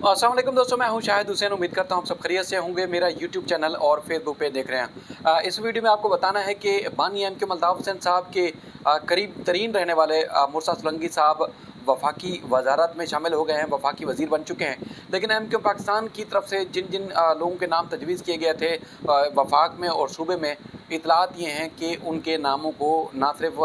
अस्सलाम वालेकुम दोस्तों, मैं हूं शाहिद हुसैन। उम्मीद करता हूं आप सब खैरियत से होंगे। मेरा यूट्यूब चैनल और फेसबुक पे देख रहे हैं। इस वीडियो में आपको बताना है कि बानी एमक्यूएम अल्ताफ़ हुसैन साहब के करीब तरीन रहने वाले मुर्सा सोलंकी साहब वफाकी वजारत में शामिल हो गए हैं, वफाकी वज़ीर बन चुके हैं। लेकिन एमक्यूएम पाकिस्तान की तरफ से जिन जिन लोगों के नाम तजवीज़ किए गए थे वफाक में और सूबे में, इतलात ये हैं कि उनके नामों को ना सिर्फ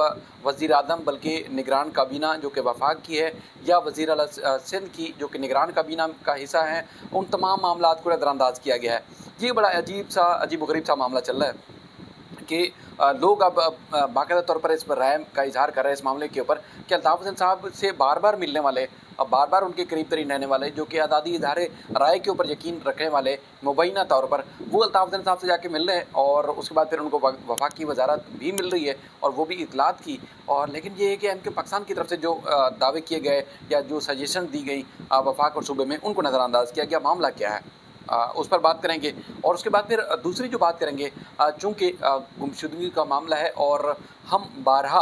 वज़ीर आज़म बल्कि निगरान काबीना जो कि वफाक की है या वज़ीर आला सिंध की जो कि निगरान काबीना का हिस्सा है, उन तमाम मामलात को नज़रअंदाज किया गया है। ये बड़ा अजीब व गरीब सा मामला चल रहा है कि लोग अब बाकायदा तौर पर इस पर राय का इजहार कर रहे हैं इस मामले के ऊपर कि अल्ताफ़ हुसैन साहब से बार बार मिलने वाले, अब बार बार उनके करीब तरीन रहने वाले, जो कि आज़ादी इजहार राय के ऊपर यकीन रखने वाले मुबैना तौर पर, वो अल्ताफ़ हुसैन साहब से जाके मिल रहे हैं और उसके बाद फिर उनको वफाकी वजारत भी मिल रही है और वो भी इतलात की। और लेकिन ये है कि एमक्यूएम पाकिस्तान की तरफ से जो दावे किए गए या जो सजेशन दी गई वफाक और सूबे में, उनको नज़रअंदाज किया गया। मामला क्या है उस पर बात करेंगे। और उसके बाद फिर दूसरी जो बात करेंगे, चूँकि गुमशुदगी का मामला है और हम बारहा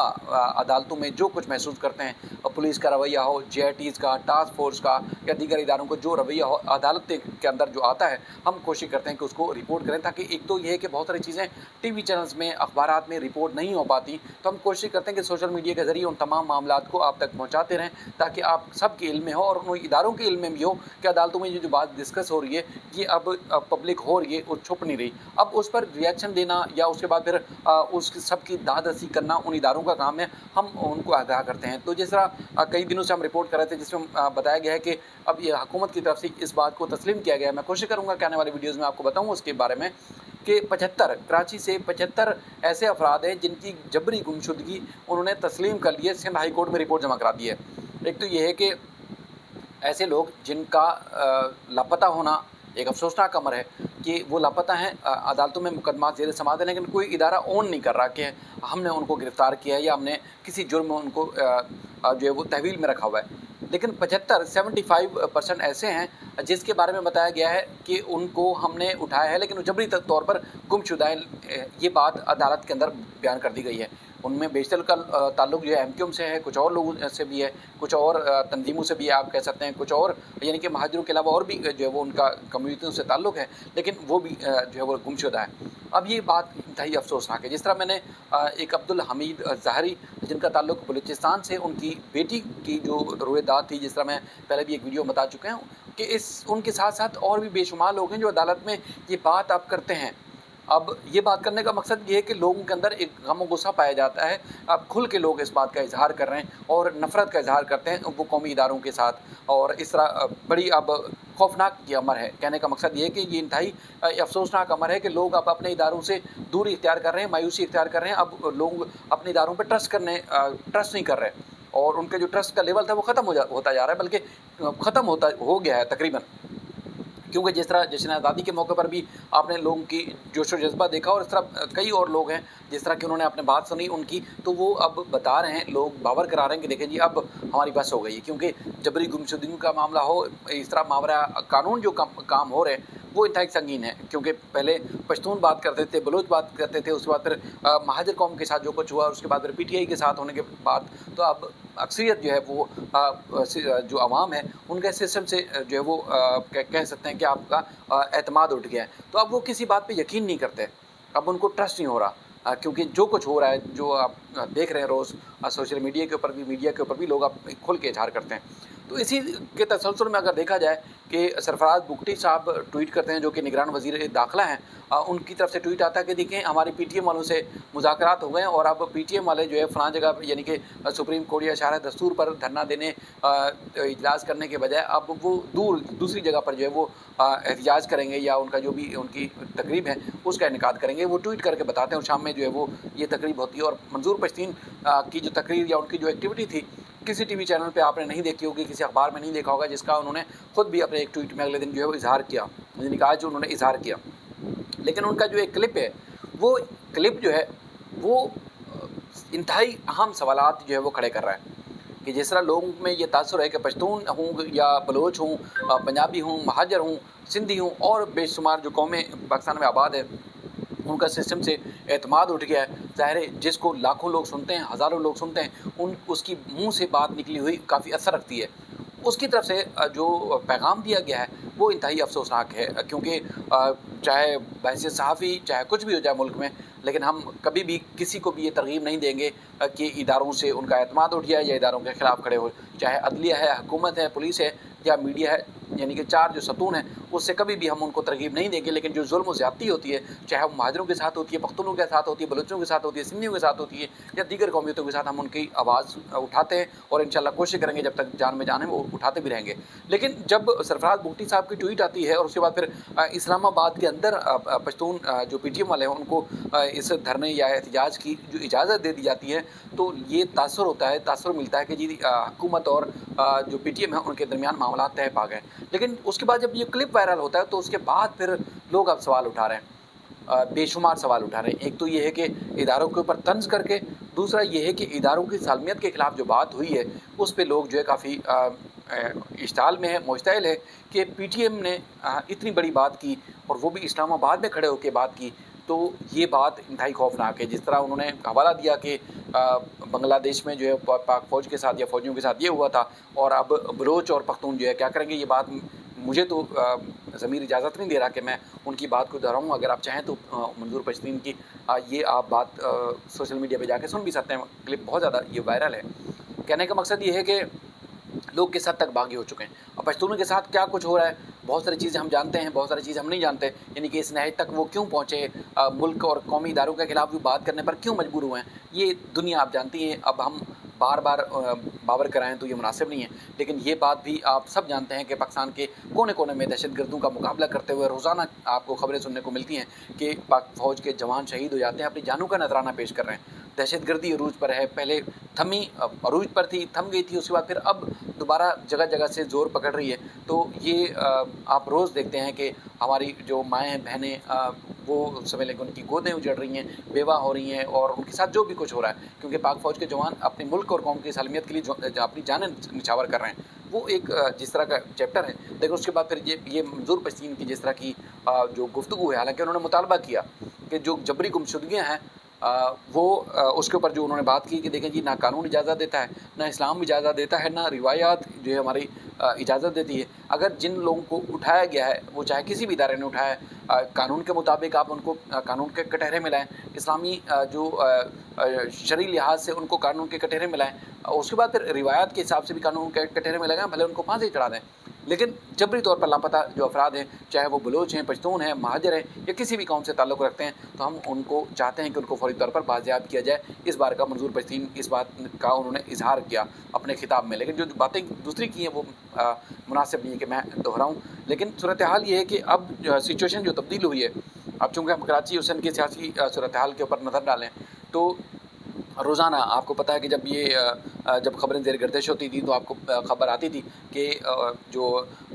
अदालतों में जो कुछ महसूस करते हैं, पुलिस का रवैया हो, JITs का, टास्क फोर्स का या दीगर इदारों को जो रवैया हो अदालत के अंदर जो आता है, हम कोशिश करते हैं कि उसको रिपोर्ट करें। ताकि एक तो ये है कि बहुत सारी चीज़ें TV चैनल्स में, अखबारात में रिपोर्ट नहीं हो पाती, तो हम कोशिश करते हैं कि सोशल मीडिया के ज़रिए उन तमाम मामलात को आप तक पहुँचाते रहें, ताकि आप सबके इल्म में हो और उन इदारों के इल्म में भी हो कि अदालतों में ये जो बात डिस्कस हो रही है ये अब पब्लिक हो रही है और छुप नहीं रही। अब उस पर रिएक्शन देना या उसके बाद फिर उस सब की दादरसी करना उन इदारों का काम है, हम उनको आगाह करते हैं। तो जिस तरह कई दिनों से हम रिपोर्ट कर रहे थे, जिसमें बताया गया है कि अब ये हुकूमत की तरफ से इस बात को तस्लीम किया गया है। मैं कोशिश करूँगा कि आने वाली वीडियोज़ में आपको बताऊँ उसके बारे में कि 75 कराची से 75 ऐसे अफराद हैं जिनकी जबरी गुमशुदगी उन्होंने तस्लीम कर ली है, सिंध हाई कोर्ट में रिपोर्ट जमा करा दी है। एक तो ये है कि ऐसे लोग जिनका लापता होना एक अफसोसनाक अमर है कि वो लापता हैं, अदालतों में मुकदमा ज़ेर समाअत है, लेकिन कोई इदारा ऑन नहीं कर रहा कि हमने उनको गिरफ़्तार किया है या हमने किसी जुर्म में उनको जो है वो तहवील में रखा हुआ है। लेकिन 75% ऐसे हैं जिसके बारे में बताया गया है कि उनको हमने उठाया है, लेकिन वो जबरी तौर पर गुमशुदा हैं। ये बात अदालत के अंदर बयान कर दी गई है। उनमें बेशतर का ताल्लुक जो है एमक्यूएम से है, कुछ और लोगों से भी है, कुछ और तंजीमों से भी है, आप कह सकते हैं, कुछ और यानी कि महाजरों के अलावा और भी जो है वो उनका कम्युनिटियों से ताल्लुक है, लेकिन वो भी जो है वो गुमशुदा है। अब ये बात इंतहाई अफसोसनाक है। जिस तरह मैंने एक अब्दुल हमीद ज़ाहरी जिनका ताल्लुक बलूचिस्तान से, उनकी बेटी की जो रोएदाद थी, जिस तरह मैं पहले भी एक वीडियो में बता चुका हूँ कि उनके साथ साथ और भी बेशुमार लोग हैं जो अदालत में ये बात आप करते हैं। अब ये बात करने का मकसद ये है कि लोगों के अंदर एक गम और गुस्सा पाया जाता है। अब खुल के लोग इस बात का इजहार कर रहे हैं और नफ़रत का इजहार करते हैं वो कौमी इदारों के साथ, और इस तरह बड़ी अब खौफनाक ये अमर है। कहने का मकसद ये है कि ये इंतहाई अफसोसनाक अमर है कि लोग अब अपने इदारों से दूरी इख्तियार कर रहे हैं, मायूसी इख्तियार कर रहे हैं। अब लोग अपने इदारों पर ट्रस्ट नहीं कर रहे और उनके जो ट्रस्ट का लेवल था वो ख़त्म होता जा रहा है, बल्कि ख़त्म हो गया है तकरीबन। क्योंकि जिस तरह जश्न आज़ादी के मौके पर भी आपने लोगों की जोश और जज्बा देखा, और इस तरह कई और लोग हैं जिस तरह कि उन्होंने आपने बात सुनी उनकी, तो वो अब बता रहे हैं, लोग बावर करा रहे हैं कि देखें जी अब हमारी बस हो गई है। क्योंकि जबरी गुमशुदगी का मामला हो, इस तरह मावरा कानून जो काम हो रहे हैं वो इंतहाई संगीन है। क्योंकि पहले पश्तून बात करते थे, बलोच बात करते थे, उसके बाद फिर महाजर कौम के साथ जो कुछ हुआ, उसके बाद फिर PTI के साथ होने के बाद तो अब अक्सरियत जो है वो जो आवाम है उनके सिस्टम से जो है वो कह सकते हैं कि आपका एतमाद उठ गया है। तो अब वो किसी बात पे यकीन नहीं करते, अब उनको ट्रस्ट नहीं हो रहा, क्योंकि जो कुछ हो रहा है, जो आप देख रहे हैं रोज़ सोशल मीडिया के ऊपर भी, मीडिया के ऊपर भी लोग आप खुल के इजहार करते हैं। तो इसी के तसलसल में अगर देखा जाए कि सरफराज बुगटी साहब ट्वीट करते हैं, जो कि निगरान वज़ीर दाखिला हैं, उनकी तरफ से ट्वीट आता है कि देखें हमारी PTM वालों से मुज़ाकरात हो गए हैं और अब PTM वाले जो है फ़लाँ जगह यानी कि सुप्रीम कोर्ट या शरह दस्तूर पर धरना देने इजलास करने के बजाय अब वो दूसरी जगह पर जो है वो एहतजाज करेंगे या उनका जो भी उनकी तकरीब है उसका इनेकाद करेंगे। वो ट्वीट करके बताते हैं और शाम में जो है वो ये तकरीब होती है। और मंजूर पश्तीन की जो तकरीर या उनकी जो एक्टिविटी थी, किसी TV चैनल पे आपने नहीं देखी होगी, किसी अखबार में नहीं देखा होगा, जिसका उन्होंने खुद भी अपने एक ट्वीट में अगले दिन जो है वो इजहार किया, यानी कि आज जो उन्होंने इजहार किया। लेकिन उनका जो एक क्लिप है, वो क्लिप जो है वो इंतहाई अहम सवालात जो है वो खड़े कर रहा है कि जिस तरह लोगों में ये तासुर है कि पश्तून हूँ या बलोच हूँ, पंजाबी हूँ, महाजर हूँ, सिंधी हूँ और बेशुमार जो कौमें पाकिस्तान में आबाद है, उनका सिस्टम से एतमाद उठ गया है। ज़ाहिर है जिसको लाखों लोग सुनते हैं, हज़ारों लोग सुनते हैं, उसकी मुंह से बात निकली हुई काफ़ी असर रखती है। उसकी तरफ से जो पैगाम दिया गया है वो इंतहाई अफसोसनाक है, क्योंकि चाहे बहसीत सहाफ़ी चाहे कुछ भी हो जाए मुल्क में, लेकिन हम कभी भी किसी को भी ये तरगीब नहीं देंगे कि इदारों से उनका एतमाद उठ जाए या इदारों के ख़िलाफ़ खड़े हो, चाहे अदलिया है, हुकूमत है, पुलिस है या मीडिया है, यानी कि चार जो सतून हैं उससे कभी भी हम उनको तरगीब नहीं देंगे। लेकिन जो जुल्म ज़्यादती होती है, चाहे वो महाजरों के साथ होती है, पख्तूनों के साथ होती है, बलूचों के साथ होती है, सिंधियों के साथ होती है या दीगर कौमियतों के साथ, हम उनकी आवाज़ उठाते हैं और इंशाअल्लाह कोशिश करेंगे जब तक जान में जान है वो उठाते भी रहेंगे। लेकिन जब सरफराज भुट्टी साहब की ट्वीट आती है और उसके बाद फिर इस्लामाबाद के अंदर पश्तून जो PTM वाले हैं उनको इस धरने या एहतजाज की जो इजाज़त दे दी जाती है, तो ये तासुर होता है, तासुर मिलता है कि जी हुकूमत और जो PTM है उनके दरमियान मामला तय पा गए। लेकिन उसके बाद जब ये क्लिप वायरल होता है तो उसके बाद फिर लोग अब सवाल उठा रहे हैं, बेशुमार सवाल उठा रहे हैं। एक तो ये है कि इदारों के ऊपर तंज करके, दूसरा ये है कि इदारों की सालमियत के ख़िलाफ़ जो बात हुई है उस पे लोग जो है काफ़ी इश्ताल में है, मुश्तइल है कि PTM ने इतनी बड़ी बात की और वो भी इस्लामाबाद में खड़े होकर बात की, तो ये बात इंतहाई खौफनाक है। जिस तरह उन्होंने हवाला दिया कि बांग्लादेश में जो है पाक फ़ौज के साथ या फ़ौजियों के साथ ये हुआ था और अब बलोच और पख्तून जो है क्या करेंगे, ये बात मुझे तो ज़मीर इजाज़त नहीं दे रहा कि मैं उनकी बात को दोहराऊँ। अगर आप चाहें तो मंजूर पश्तीन की ये आप बात सोशल मीडिया पे जाके सुन भी सकते हैं, क्लिप बहुत ज़्यादा ये वायरल है। कहने का मकसद ये है कि लोग किस हद तक बागी हो चुके हैं और पश्तूनों के साथ क्या कुछ हो रहा है, बहुत सारी चीज़ें हम जानते हैं, बहुत सारी चीज़ें हम नहीं जानते, यानी कि इस नहज तक वो क्यों पहुँचे, मुल्क और कौमी इदारों के ख़िलाफ़ भी बात करने पर क्यों मजबूर हुए हैं, ये दुनिया आप जानती हैं। अब हम बार बार बावर कराएं तो ये मुनासिब नहीं है, लेकिन ये बात भी आप सब जानते हैं कि पाकिस्तान के कोने कोने में दहशतगर्दों का मुकाबला करते हुए रोज़ाना आपको खबरें सुनने को मिलती हैं कि पाक फ़ौज के जवान शहीद हो जाते हैं, अपनी जानों का नजराना पेश कर रहे हैं। दहशतगर्दी अरूज पर है, पहले थमी अरूज पर थी, थम गई थी, उसके बाद फिर अब दोबारा जगह जगह से ज़ोर पकड़ रही है। तो ये आप रोज़ देखते हैं कि हमारी जो माएँ बहनें वो समझ लें कि उनकी गोदें उजड़ रही हैं, बेवा हो रही हैं और उनके साथ जो भी कुछ हो रहा है, क्योंकि पाक फ़ौज के जवान अपने मुल्क और कौम की सालमियत के लिए जो अपनी जानें निछावर कर रहे हैं, वो एक जिस तरह का चैप्टर है। लेकिन उसके बाद फिर ये मंजूर पश्तीन की जिस तरह की जो गुफ्तगू है, हालांकि उन्होंने मुतालबा किया कि जो जबरी गुमशुदगियाँ हैं वो उसके ऊपर जो उन्होंने बात की कि देखें जी, ना कानून इजाज़त देता है, ना इस्लाम इजाज़त देता है, ना रिवायात जो है हमारी इजाज़त देती है। अगर जिन लोगों को उठाया गया है वो चाहे किसी भी इदारे ने उठाया है, कानून के मुताबिक आप उनको कानून के कटहरे में लाएँ, इस्लामी जो शरई लिहाज से उनको कानून के कटहरे में लाएँ, उसके बाद फिर रिवायात के हिसाब से भी कानून के कटहरे में लगाएँ, भले उनको फांसी चढ़ा दें। लेकिन जबरी तौर पर लापता जो अफराद हैं, चाहे वो बलोच हैं, पश्तून हैं, महाजर हैं या किसी भी कौम से ताल्लुक़ रखते हैं, तो हम उनको चाहते हैं कि उनको फौरी तौर पर बाज़ियाब किया जाए। इस बार का मंजूर पश्तीन इस बात का उन्होंने इजहार किया अपने खिताब में, लेकिन जो बातें दूसरी की हैं वो मुनासिब नहीं है कि मैं दोहराऊँ। लेकिन सूरत हाल ये है कि अब सिचुएशन जो तब्दील हुई है, अब चूँकि हम कराची हुसैन की सियासी सूरत हाल के ऊपर नज़र डालें तो रोज़ाना आपको पता है कि जब ख़बरें ज़ेर गर्दिश होती थी तो आपको ख़बर आती थी कि जो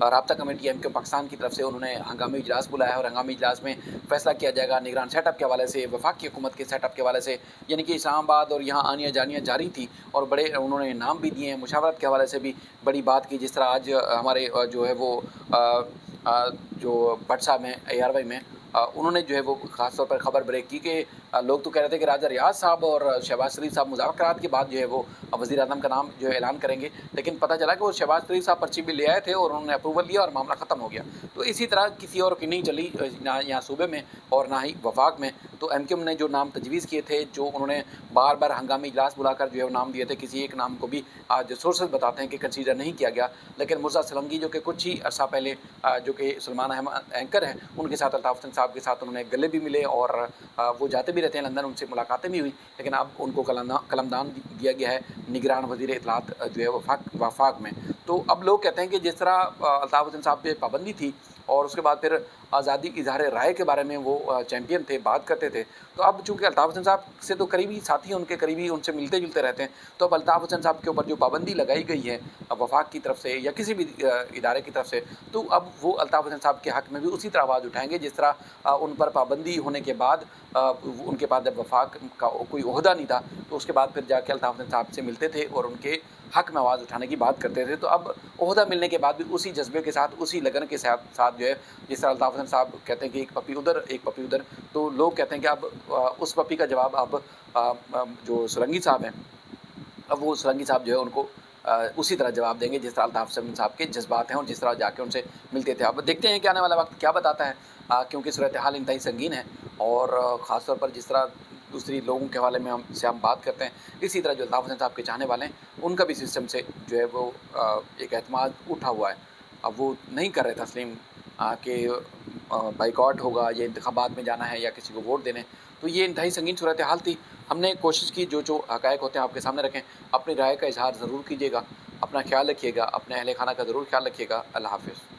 राब्ता कमेटी MK पाकिस्तान की तरफ से उन्होंने हंगामी इजलास बुलाया और हंगामी इजलास में फ़ैसला किया जाएगा निगरान सेटअप के हवाले से, वफाकी हुकूमत के सेटअप के हवाले से, यानी कि इस्लामाबाद और यहाँ आनियाँ जानियाँ जारी थी और बड़े उन्होंने नाम भी दिए हैं, मुशावरत के हवाले से भी बड़ी बात की। जिस तरह आज हमारे जो है वो जो भट्ट साहब हैं ARY में, उन्होंने जो है वो ख़ास तौर पर ख़बर ब्रेक की कि लोग तो कह रहे थे कि राजा रियाज साहब और शहबाज शरीफ साहब मुज़ाकरात के बाद जो है वो वज़ीर आज़म का नाम जो है ऐलान करेंगे, लेकिन पता चला कि वो शहबाज शरीफ साहब पर्ची भी ले आए थे और उन्होंने अप्रूवल लिया और मामला ख़त्म हो गया। तो इसी तरह किसी और की नहीं चली, ना यहाँ सूबे में और ना ही वफाक में। तो MKM ने जो नाम तजवीज़ किए थे, जो उन्होंने बार बार हंगामी इजलास बुलाकर जो है वो नाम दिए थे, किसी एक नाम को भी आज सोर्सेज बताते हैं कि कंसीडर नहीं किया गया। लेकिन मुर्जा सलंगी जो कि कुछ ही अर्सा पहले जो कि सलमान अहमद एंकर हैं, उनके साथ अल्ताफ़ हुसैन साहब के साथ उन्होंने गले भी मिले और वो जाते भी रहते हैं लंदन, उनसे मुलाकातें भी हुई। लेकिन अब उनको कलमदान दिया गया है निगरान वज़ीर इत्तलात जो है वफाक में। तो अब लोग कहते हैं कि जिस तरह अल्ताफ़ हुसैन साहब पे पाबंदी थी और उसके बाद फिर आज़ादी इज़हार राय के बारे में वो चैम्पियन थे, बात करते थे, तो अब चूँकि अल्ताफ़ हुसैन साहब से तो करीबी साथी हैं, उनके करीबी उनसे मिलते जुलते रहते हैं, तो अब अल्ताफ़ हुसैन साहब के ऊपर जो पाबंदी लगाई गई है वफाक की तरफ से या किसी भी इदारे की तरफ से, तो अब वो अल्ताफ़ हुसैन साहब के हक़ में भी उसी तरह आवाज़ उठाएंगे जिस तरह उन पर पाबंदी होने के बाद उनके पास जब वफाक का कोई ओहदा नहीं था तो उसके बाद फिर जाके अल्ताफ़ हुसैन साहब से मिलते थे और उनके हक़ में आवाज़ उठाने की बात करते थे। तो अब ओहदा मिलने के बाद भी उसी जज्बे के साथ, उसी लगन के साथ जो है, जिस तरह अल्ताफ़ हुसैन साहब कहते हैं कि एक पपी उधर एक पपी उधर, तो लोग कहते हैं कि अब उस पपी का जवाब अब जो सुरंगी साहब हैं, अब वो सुरंगी साहब जो है उनको उसी तरह जवाब देंगे जिस तरह अल्ताफ़ साहब के जज्बात हैं और जिस तरह जाके उनसे मिलते थे। अब देखते हैं कि आने वाला वक्त क्या बताता है, क्योंकि सूरत हाल इंतहाई संगीन है और ख़ास तौर पर जिस तरह दूसरी लोगों के हवाले में हम बात करते हैं, इसी तरह जो अल्ताफ़ साहब के चाहने वाले हैं उनका भी सिस्टम से जो है वो एक एतमाद उठा हुआ है। अब वो नहीं कर रहे तस्लीम कि बाइकआउट होगा, ये इंतखाबात में जाना है या किसी को वोट देने। तो ये इंतहाई संगीन सूरत हाल थी। हमने कोशिश की जो हक़ाइक़ होते हैं आपके सामने रखें। अपनी राय का इज़हार ज़रूर कीजिएगा, अपना ख़्याल रखिएगा, अपने अहल खाना का ज़रूर ख़्याल रखिएगा। अल्लाह हाफ़िज़।